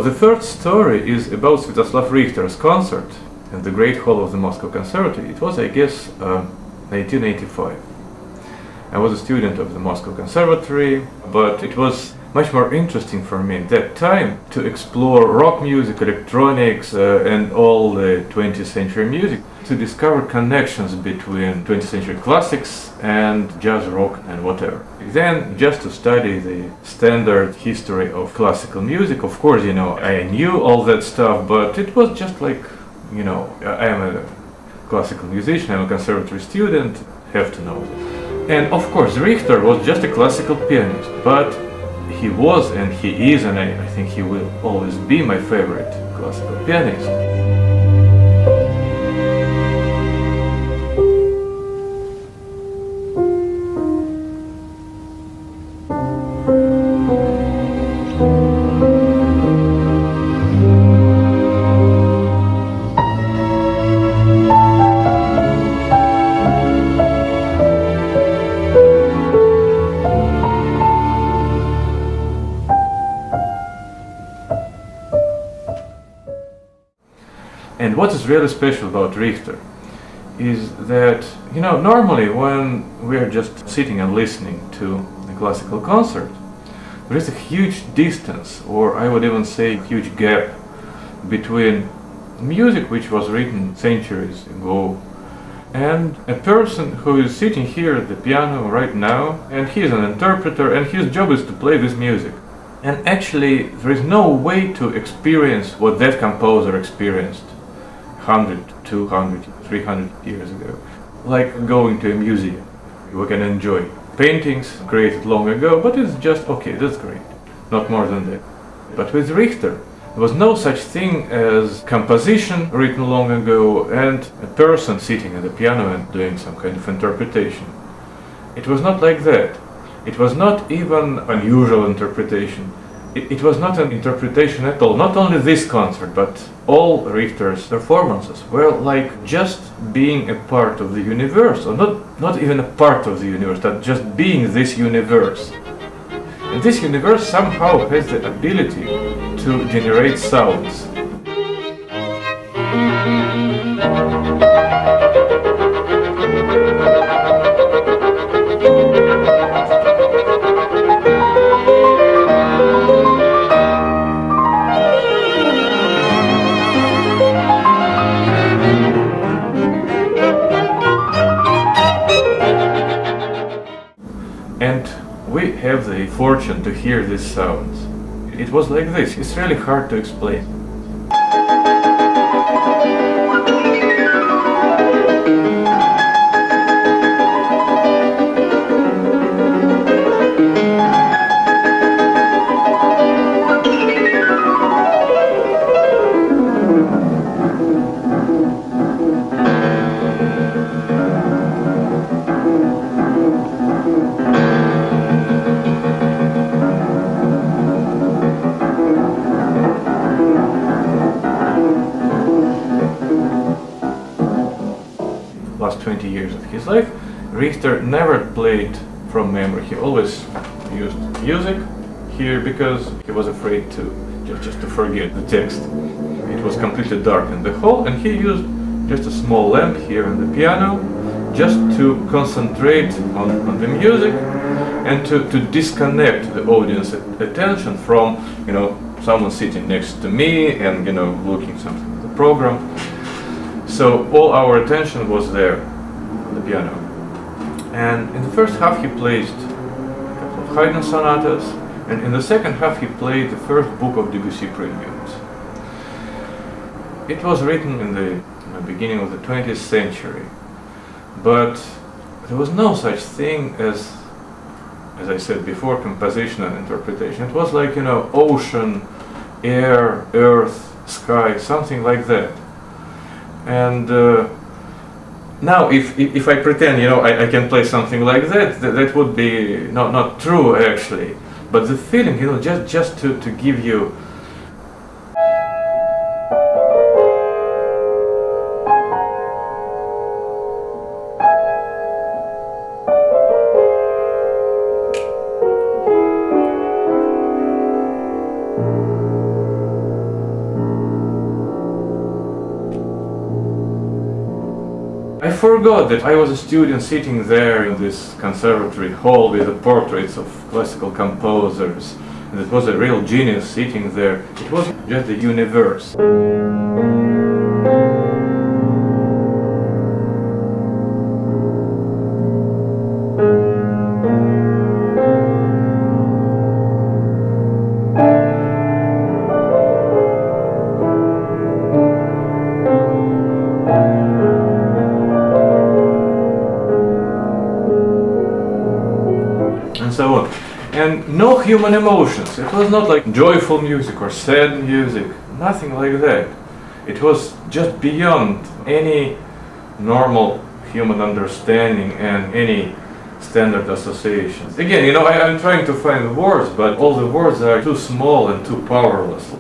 The first story is about Sviatoslav Richter's concert in the Great Hall of the Moscow Conservatory. It was, I guess, 1985. I was a student of the Moscow Conservatory, but it was much more interesting for me at that time to explore rock music, electronics, and all the 20th century music, to discover connections between 20th century classics and jazz, rock, and whatever. Then, just to study the standard history of classical music, of course, I knew all that stuff, but it was just like, I am a classical musician, I'm a conservatory student, have to know that. And of course, Richter was just a classical pianist, but he was, and he is, and I think he will always be my favorite classical pianist. And what is really special about Richter is that, normally when we are just sitting and listening to a classical concert, there is a huge distance, or I would even say a huge gap, between music which was written centuries ago and a person who is sitting here at the piano right now, and he is an interpreter, and his job is to play this music. And actually, there is no way to experience what that composer experienced 100, 200, 300 years ago. Like going to a museum. We can enjoy paintings created long ago, but it's just, okay, that's great. Not more than that. But with Richter, there was no such thing as composition written long ago and a person sitting at the piano and doing some kind of interpretation. It was not like that. It was not even unusual interpretation. It was not an interpretation at all. Not only this concert, but all Richter's performances were like just being a part of the universe, or not even a part of the universe, but just being this universe. And this universe somehow has the ability to generate sounds. And we have the fortune to hear these sounds. It was like this. It's really hard to explain. Last 20 years of his life, Richter never played from memory. He always used music here because he was afraid to just to forget the text. It was completely dark in the hall, and he used just a small lamp here on the piano just to concentrate on the music and to disconnect the audience attention from someone sitting next to me and looking something at the program. So all our attention was there on the piano. And in the first half he played a couple of Haydn sonatas, and in the second half he played the first book of Debussy preludes. It was written in the beginning of the 20th century, but there was no such thing as I said before, composition and interpretation. It was like, ocean, air, earth, sky, something like that. And now, if I pretend, I can play something like that, that would be not true actually. But the feeling, just to give you forgot that I was a student sitting there in this conservatory hall with the portraits of classical composers. And it was a real genius sitting there. It was just the universe. And so on. And no human emotions. It was not like joyful music or sad music, nothing like that. It was just beyond any normal human understanding and any standard associations. Again, you know, I'm trying to find words, but all the words are too small and too powerless.